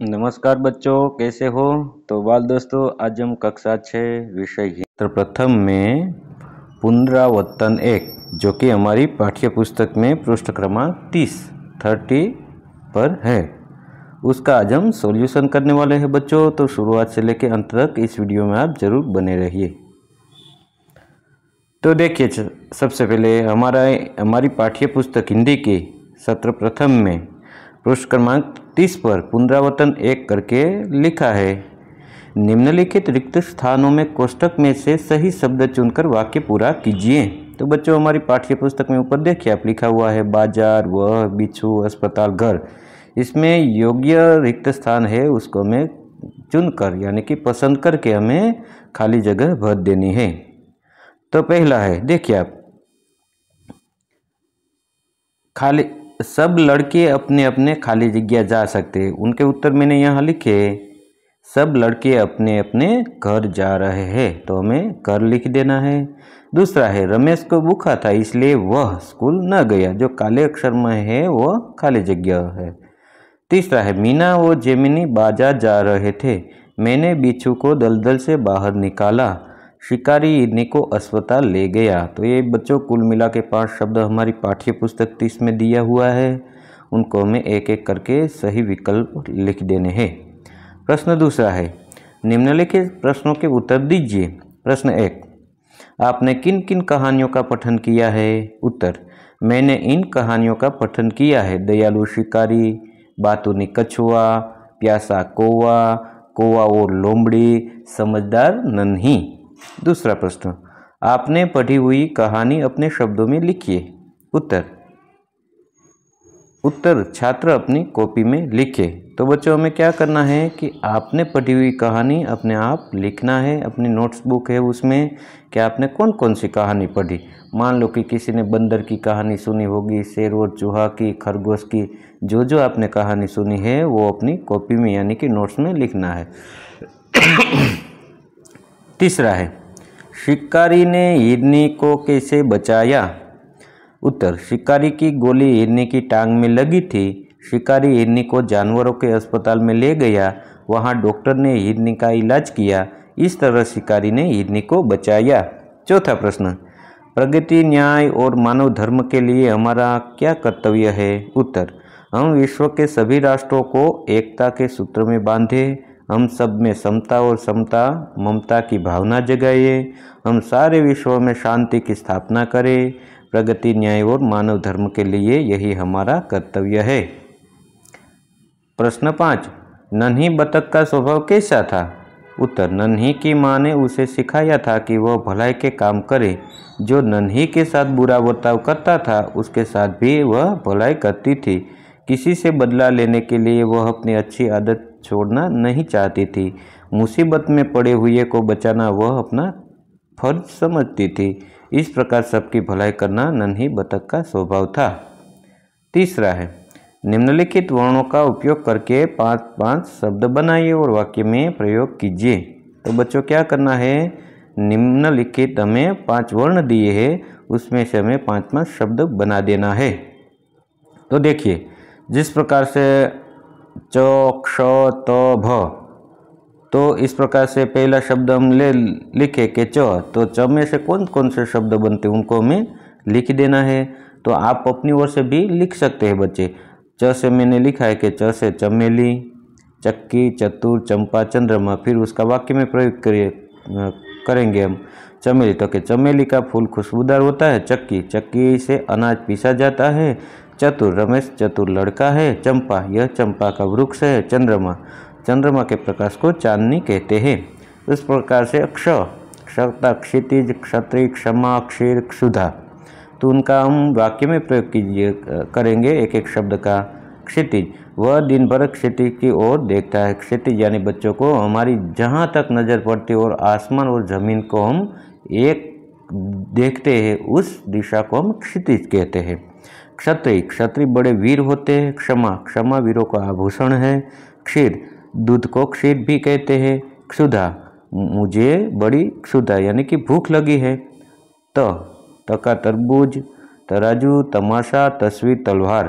नमस्कार बच्चों, कैसे हो। तो बाल दोस्तों, आज हम कक्षा 6 विषय हिंदी प्रथम में पुनरावर्तन 1 जो कि हमारी पाठ्य पुस्तक में पृष्ठ क्रमांक 30 पर है, उसका आज हम सॉल्यूशन करने वाले हैं बच्चों। तो शुरुआत से लेकर अंत तक इस वीडियो में आप जरूर बने रहिए। तो देखिए, सबसे पहले हमारी पाठ्य पुस्तक हिंदी के सत्र प्रथम में पृष्ठ क्रमांक 30 पर पुनरावर्तन 1 करके लिखा है, निम्नलिखित रिक्त स्थानों में कोष्ठक में से सही शब्द चुनकर वाक्य पूरा कीजिए। तो बच्चों, हमारी पाठ्य पुस्तक में ऊपर देखिए आप, लिखा हुआ है बाजार, वह, बिच्छू, अस्पताल, घर। इसमें योग्य रिक्त स्थान है, उसको हमें चुनकर यानी कि पसंद करके हमें खाली जगह भर देनी है। तो पहला है, देखिए आप, खाली सब लड़के अपने अपने खाली जगह जा सकते हैं। उनके उत्तर मैंने यहाँ लिखे, सब लड़के अपने अपने घर जा रहे हैं, तो हमें घर लिख देना है। दूसरा है, रमेश को भूखा था इसलिए वह स्कूल न गया, जो काले अक्षर में है वह खाली जगह है। तीसरा है, मीना व जेमिनी बाजार जा रहे थे, मैंने बिच्छू को दलदल से बाहर निकाला, शिकारी हिरनी को अस्पताल ले गया। तो ये बच्चों कुल मिला के 5 शब्द हमारी पाठ्य पुस्तक 30 में दिया हुआ है, उनको हमें एक एक करके सही विकल्प लिख देने हैं। प्रश्न दूसरा है, निम्नलिखित प्रश्नों के उत्तर दीजिए। प्रश्न 1, आपने किन किन कहानियों का पठन किया है। उत्तर, मैंने इन कहानियों का पठन किया है, दयालु शिकारी, बातूनी कछुआ, प्यासा कौवा, कौवा और लोमड़ी, समझदार नन्ही। दूसरा प्रश्न, आपने पढ़ी हुई कहानी अपने शब्दों में लिखिए। उत्तर छात्र अपनी कॉपी में लिखे। तो बच्चों, हमें क्या करना है कि आपने पढ़ी हुई कहानी अपने आप लिखना है। अपनी नोट्स बुक है उसमें कि आपने कौन कौन सी कहानी पढ़ी। मान लो कि किसी ने बंदर की कहानी सुनी होगी, शेर और चूहा की, खरगोश की, जो आपने कहानी सुनी है वो अपनी कॉपी में यानी कि नोट्स में लिखना है। तीसरा है, शिकारी ने हिरनी को कैसे बचाया। उत्तर, शिकारी की गोली हिरनी की टांग में लगी थी, शिकारी हिरनी को जानवरों के अस्पताल में ले गया, वहां डॉक्टर ने हिरनी का इलाज किया, इस तरह शिकारी ने हिरनी को बचाया। चौथा प्रश्न, प्रगति, न्याय और मानव धर्म के लिए हमारा क्या कर्तव्य है। उत्तर, हम विश्व के सभी राष्ट्रों को एकता के सूत्र में बांधे, हम सब में समता और ममता की भावना जगाए, हम सारे विश्व में शांति की स्थापना करें, प्रगति, न्याय और मानव धर्म के लिए यही हमारा कर्तव्य है। प्रश्न 5, नन्ही बतख का स्वभाव कैसा था। उत्तर, नन्ही की माँ ने उसे सिखाया था कि वह भलाई के काम करे, जो नन्ही के साथ बुरा बर्ताव करता था उसके साथ भी वह भलाई करती थी, किसी से बदला लेने के लिए वह अपनी अच्छी आदत छोड़ना नहीं चाहती थी, मुसीबत में पड़े हुए को बचाना वह अपना फर्ज समझती थी, इस प्रकार सबकी भलाई करना नन्ही बतख का स्वभाव था। तीसरा है, निम्नलिखित वर्णों का उपयोग करके 5 शब्द बनाइए और वाक्य में प्रयोग कीजिए। तो बच्चों, क्या करना है, निम्नलिखित हमें 5 वर्ण दिए हैं, उसमें से हमें 5 शब्द बना देना है। तो देखिए, जिस प्रकार से च, क्ष, त, भ, तो इस प्रकार से पहला शब्द हम लिखे कि च, तो च में से कौन कौन से शब्द बनते हैं उनको हमें लिख देना है। तो आप अपनी ओर से भी लिख सकते हैं बच्चे। च से मैंने लिखा है कि च से चमेली, चक्की, चतुर, चंपा, चंद्रमा, फिर उसका वाक्य में प्रयोग करेंगे हम। चमेली, तो कि चमेली का फूल खुशबूदार होता है। चक्की, चक्की से अनाज पीसा जाता है। चतुर, रमेश चतुर लड़का है। चंपा, यह चंपा का वृक्ष है। चंद्रमा, चंद्रमा के प्रकाश को चांदनी कहते हैं। इस प्रकार से क्ष, क्षता, क्षितिज, क्षत्रिय, क्षमा, क्षीर, क्षुधा, तो उनका हम वाक्य में प्रयोग करेंगे एक एक शब्द का। क्षितिज, वह दिन भर क्षितिज की ओर देखता है। क्षितिज यानी बच्चों को हमारी जहाँ तक नज़र पड़ती है और आसमान और ज़मीन को हम एक देखते हैं, उस दिशा को हम क्षितिज कहते हैं। क्षत्रिय, क्षत्रिय बड़े वीर होते हैं। क्षमा, क्षमा वीरों का आभूषण है। क्षीर, दूध को क्षीर भी कहते हैं। क्षुधा, मुझे बड़ी क्षुधा यानी कि भूख लगी है। तका तरबूज, तराजू, तमाशा, तस्वीर, तलवार।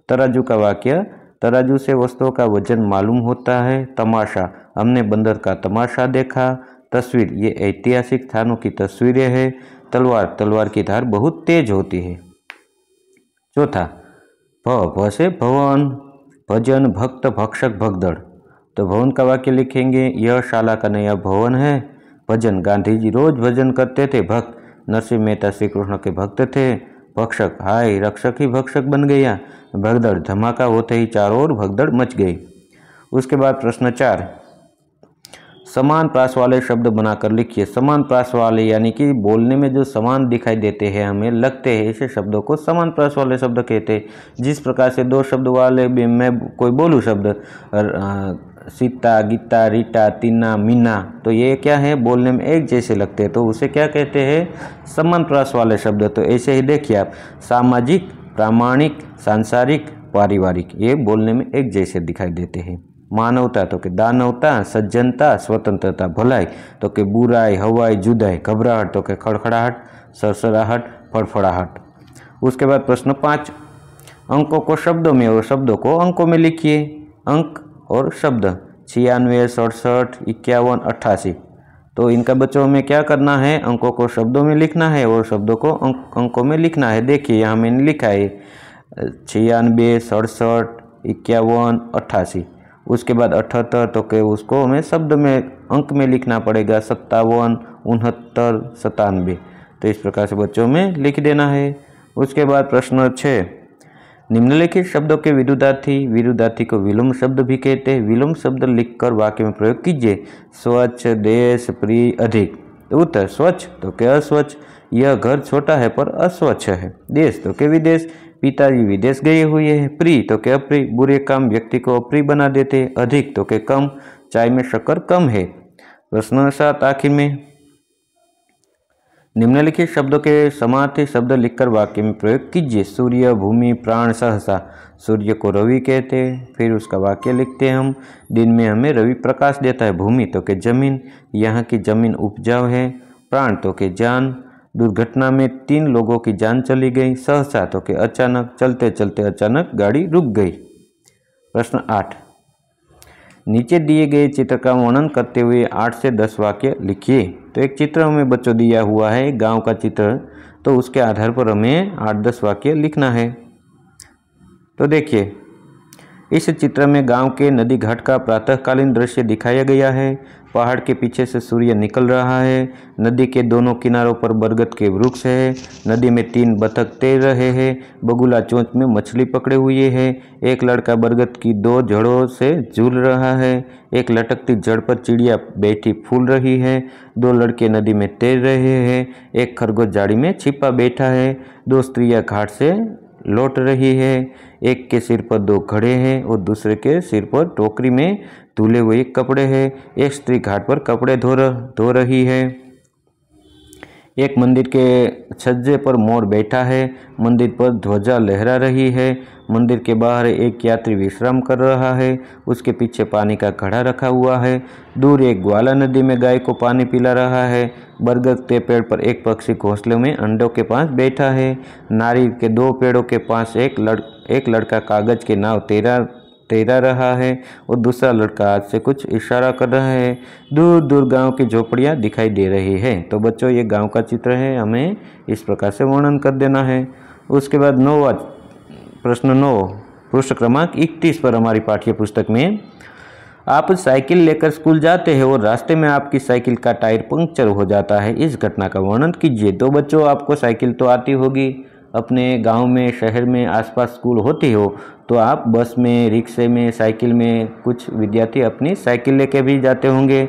तराजू का वाक्य, तराजू से वस्तुओं का वजन मालूम होता है। तमाशा, हमने बंदर का तमाशा देखा। तस्वीर, ये ऐतिहासिक स्थानों की तस्वीरें हैं। तलवार, तलवार की धार बहुत तेज होती है। चौथा, भ से भवन, भजन, भक्त, भक्षक, भगदड़। तो भवन का वाक्य लिखेंगे, यह शाला का नया भवन है। भजन, गांधी जी रोज भजन करते थे। भक्त, नरसिंह मेहता श्री कृष्ण के भक्त थे। भक्षक, हाय रक्षक ही भक्षक बन गया। भगदड़, धमाका होते ही चारों ओर भगदड़ मच गई। उसके बाद प्रश्न 4, समान प्रास वाले शब्द बनाकर लिखिए। समान प्रास वाले यानी कि बोलने में जो समान दिखाई देते हैं, हमें लगते हैं, ऐसे शब्दों को समान प्रास वाले शब्द कहते हैं। जिस प्रकार से दो शब्द वाले मैं कोई बोलूँ शब्द, सीता, गीता, रीटा, तीना, मीना, तो ये क्या है, बोलने में एक जैसे लगते हैं, तो उसे क्या कहते हैं, समान प्रास वाले शब्द। तो ऐसे ही देखिए आप, सामाजिक, प्रामाणिक, सांसारिक, पारिवारिक, ये बोलने में एक जैसे दिखाई देते हैं। मानवता तो के दानवता, सज्जनता, स्वतंत्रता, भलाई तो के बुराई, हवाई, जुदाई, घबराहट तो के खड़खड़ाहट, सरसराहट, फड़फड़ाहट। उसके बाद प्रश्न 5, अंकों को शब्दों में और शब्दों को अंकों में लिखिए। अंक और शब्द 96, 67, 51, 88। तो इनका बच्चों में क्या करना है, अंकों को शब्दों में लिखना है और शब्दों को अंकों में लिखना है। देखिए यहाँ मैंने लिखा है 96, 67, 51, 88। उसके बाद 78 तो के उसको हमें शब्द में अंक में लिखना पड़ेगा, 57, 69, 97। तो इस प्रकार से बच्चों में लिख देना है। उसके बाद प्रश्न 6, निम्नलिखित शब्दों के विरुद्धार्थी, विरुद्धार्थी को विलोम शब्द भी कहते हैं। विलोम शब्द लिखकर वाक्य में प्रयोग कीजिए। स्वच्छ, देश, प्रिय, अधिक। तो उत्तर, स्वच्छ तो के अस्वच्छ, यह घर छोटा है पर अस्वच्छ है। देश तो के विदेश, पिताजी विदेश गए हुए हैं। प्रिय तो के अप्रिय, बुरे काम व्यक्ति को अप्रिय बना देते। अधिक तो के कम, चाय में शक्कर कम है। प्रश्न 7 आखिर में, निम्नलिखित शब्दों के समार्थी शब्द लिखकर वाक्य में प्रयोग कीजिए। सूर्य, भूमि, प्राण, सहसा। सूर्य को रवि कहते हैं। फिर उसका वाक्य लिखते हैं हम, दिन में हमें रवि प्रकाश देता है। भूमि तो के जमीन, यहाँ की जमीन उपजाऊ है। प्राण तो के जान, दुर्घटना में 3 लोगों की जान चली गई। सहसा तो के अचानक, चलते चलते अचानक गाड़ी रुक गई। प्रश्न 8, नीचे दिए गए चित्र का वर्णन करते हुए 8 से 10 वाक्य लिखिए। तो एक चित्र हमें बच्चों दिया हुआ है, गांव का चित्र, तो उसके आधार पर हमें 8-10 वाक्य लिखना है। तो देखिए, इस चित्र में गांव के नदी घाट का प्रातःकालीन दृश्य दिखाया गया है। पहाड़ के पीछे से सूर्य निकल रहा है। नदी के दोनों किनारों पर बरगद के वृक्ष है। नदी में 3 बतख तैर रहे हैं। बगुला चोंच में मछली पकड़े हुए है। एक लड़का बरगद की 2 जड़ों से झूल रहा है। एक लटकती जड़ पर चिड़िया बैठी फूल रही है। 2 लड़के नदी में तैर रहे हैं। एक खरगोश झाड़ी में छिपा बैठा है। 2 स्त्रियां घाट से लौट रही है। एक के सिर पर 2 घड़े हैं और दूसरे के सिर पर टोकरी में धुले हुए कपड़े हैं। एक स्त्री घाट पर कपड़े धो रही है। एक मंदिर के छज्जे पर मोर बैठा है। मंदिर पर ध्वजा लहरा रही है। मंदिर के बाहर एक यात्री विश्राम कर रहा है। उसके पीछे पानी का घड़ा रखा हुआ है। दूर एक ग्वाला नदी में गाय को पानी पिला रहा है। बरगद के पेड़ पर एक पक्षी घोंसले में अंडों के पास बैठा है। नारियल के 2 पेड़ों के पास एक लड़का कागज के नाव तैरा रहा है और दूसरा लड़का हाथ से कुछ इशारा कर रहा है। दूर दूर गांव की झोपड़ियां दिखाई दे रही है। तो बच्चों, ये गांव का चित्र है, हमें इस प्रकार से वर्णन कर देना है। उसके बाद 9वां प्रश्न 9, पृष्ठ क्रमांक 31 पर हमारी पाठ्य पुस्तक में, आप साइकिल लेकर स्कूल जाते हैं और रास्ते में आपकी साइकिल का टायर पंक्चर हो जाता है। इस घटना का वर्णन कीजिए। तो बच्चों, आपको साइकिल तो आती होगी, अपने गांव में, शहर में आसपास स्कूल होती हो, तो आप बस में, रिक्शे में, साइकिल में, कुछ विद्यार्थी अपनी साइकिल लेके भी जाते होंगे।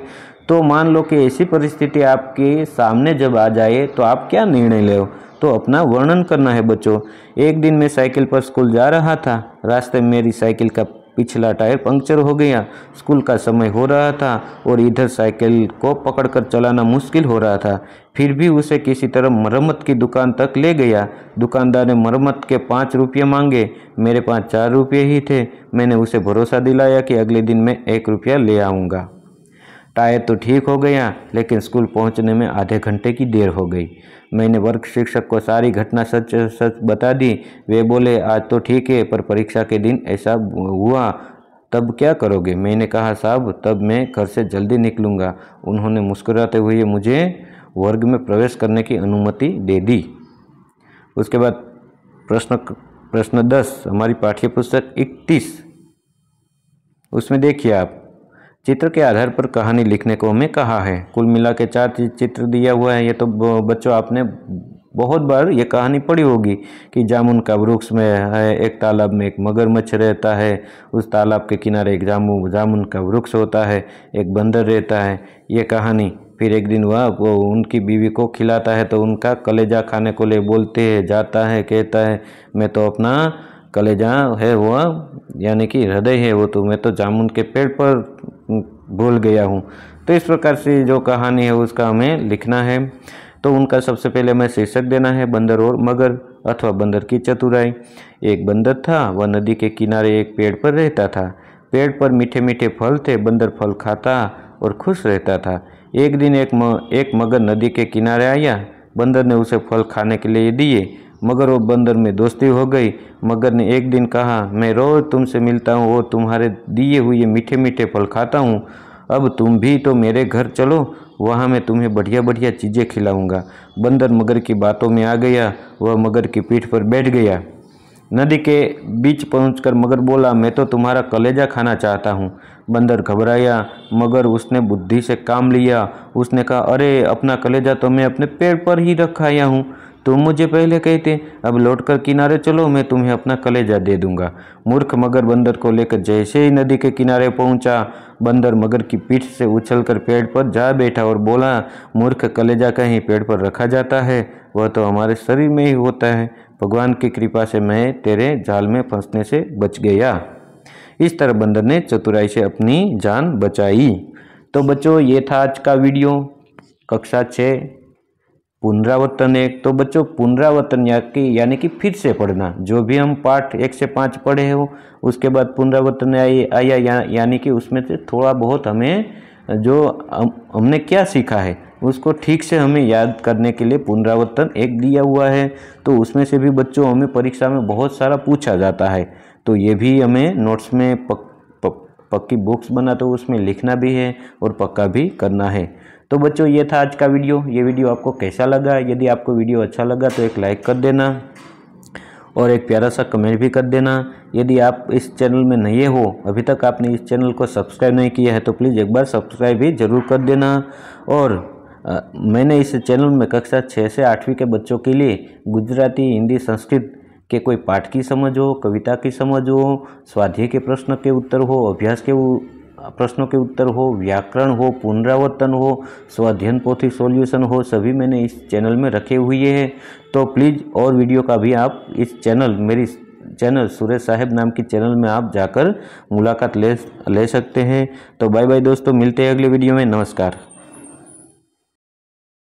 तो मान लो कि ऐसी परिस्थिति आपके सामने जब आ जाए तो आप क्या निर्णय ले, तो अपना वर्णन करना है बच्चों। एक दिन मैं साइकिल पर स्कूल जा रहा था। रास्ते में मेरी साइकिल का पिछला टायर पंक्चर हो गया। स्कूल का समय हो रहा था और इधर साइकिल को पकड़कर चलाना मुश्किल हो रहा था। फिर भी उसे किसी तरह मरम्मत की दुकान तक ले गया। दुकानदार ने मरम्मत के 5 रुपये मांगे। मेरे पास 4 रुपये ही थे। मैंने उसे भरोसा दिलाया कि अगले दिन मैं 1 रुपया ले आऊँगा। टायर तो ठीक हो गया, लेकिन स्कूल पहुंचने में आधे घंटे की देर हो गई। मैंने वर्ग शिक्षक को सारी घटना सच सच बता दी। वे बोले, आज तो ठीक है, पर परीक्षा के दिन ऐसा हुआ तब क्या करोगे? मैंने कहा, साहब तब मैं घर से जल्दी निकलूँगा। उन्होंने मुस्कुराते हुए मुझे वर्ग में प्रवेश करने की अनुमति दे दी। उसके बाद प्रश्न 10, हमारी पाठ्य पुस्तक 31, उसमें देखिए आप, चित्र के आधार पर कहानी लिखने को हमें कहा है। कुल मिला के 4 चित्र दिया हुआ है। ये तो बच्चों आपने बहुत बार ये कहानी पढ़ी होगी कि जामुन का वृक्ष में है, एक तालाब में एक मगरमच्छ रहता है, उस तालाब के किनारे एक जामुन का वृक्ष होता है, एक बंदर रहता है, ये कहानी। फिर एक दिन वह वो उनकी बीवी को खिलाता है तो उनका कलेजा खाने को ले बोलते हैं, जाता है, कहता है, मैं तो अपना कलेजा है वह यानी कि हृदय है वो तो मैं तो जामुन के पेड़ पर भूल गया हूँ। तो इस प्रकार से जो कहानी है उसका हमें लिखना है। तो उनका सबसे पहले हमें शीर्षक देना है, बंदर और मगर अथवा बंदर की चतुराई। एक बंदर था, वह नदी के किनारे एक पेड़ पर रहता था। पेड़ पर मीठे मीठे फल थे। बंदर फल खाता और खुश रहता था। एक दिन एक मगर नदी के किनारे आया। बंदर ने उसे फल खाने के लिए दिए। मगर और बंदर में दोस्ती हो गई। मगर ने एक दिन कहा, मैं रोज़ तुमसे मिलता हूँ और तुम्हारे दिए हुए मीठे मीठे फल खाता हूँ। अब तुम भी तो मेरे घर चलो, वहाँ मैं तुम्हें बढ़िया बढ़िया चीज़ें खिलाऊंगा। बंदर मगर की बातों में आ गया। वह मगर की पीठ पर बैठ गया। नदी के बीच पहुंचकर मगर बोला, मैं तो तुम्हारा कलेजा खाना चाहता हूँ। बंदर घबराया, मगर उसने बुद्धि से काम लिया। उसने कहा, अरे अपना कलेजा तो मैं अपने पेड़ पर ही रख आया हूँ, तुम मुझे पहले कहते। अब लौटकर किनारे चलो, मैं तुम्हें अपना कलेजा दे दूंगा। मूर्ख मगर बंदर को लेकर जैसे ही नदी के किनारे पहुंचा, बंदर मगर की पीठ से उछलकर पेड़ पर जा बैठा और बोला, मूर्ख, कलेजा कहीं पेड़ पर रखा जाता है, वह तो हमारे शरीर में ही होता है। भगवान की कृपा से मैं तेरे जाल में फंसने से बच गया। इस तरह बंदर ने चतुराई से अपनी जान बचाई। तो बच्चों ये था आज का वीडियो, कक्षा 6 पुनरावर्तन 1। तो बच्चों पुनरावर्तन यानी कि फिर से पढ़ना, जो भी हम पाठ 1 से 5 पढ़े हो उसके बाद पुनरावर्तन आया यानी कि उसमें से थोड़ा बहुत हमें जो हमने क्या सीखा है उसको ठीक से हमें याद करने के लिए पुनरावर्तन 1 दिया हुआ है। तो उसमें से भी बच्चों हमें परीक्षा में बहुत सारा पूछा जाता है, तो ये भी हमें नोट्स में पक्की बुक्स बना तो उसमें लिखना भी है और पक्का भी करना है। तो बच्चों ये था आज का वीडियो। ये वीडियो आपको कैसा लगा? यदि आपको वीडियो अच्छा लगा तो एक लाइक कर देना और एक प्यारा सा कमेंट भी कर देना। यदि आप इस चैनल में नए हो, अभी तक आपने इस चैनल को सब्सक्राइब नहीं किया है तो प्लीज़ एक बार सब्सक्राइब भी ज़रूर कर देना। और मैंने इस चैनल में कक्षा 6 से 8वीं के बच्चों के लिए गुजराती, हिंदी, संस्कृत के कोई पाठ की समझ हो, कविता की समझ हो, स्वाध्याय के प्रश्न के उत्तर हो, अभ्यास के प्रश्नों के उत्तर हो, व्याकरण हो, पुनरावर्तन हो, स्वाध्ययन पोथी सॉल्यूशन हो, सभी मैंने इस चैनल में रखे हुए हैं। तो प्लीज़ और वीडियो का भी आप इस चैनल मेरी चैनल सुरेश साहब नाम की चैनल में आप जाकर मुलाकात ले सकते हैं। तो बाय बाय दोस्तों, मिलते हैं अगले वीडियो में। नमस्कार।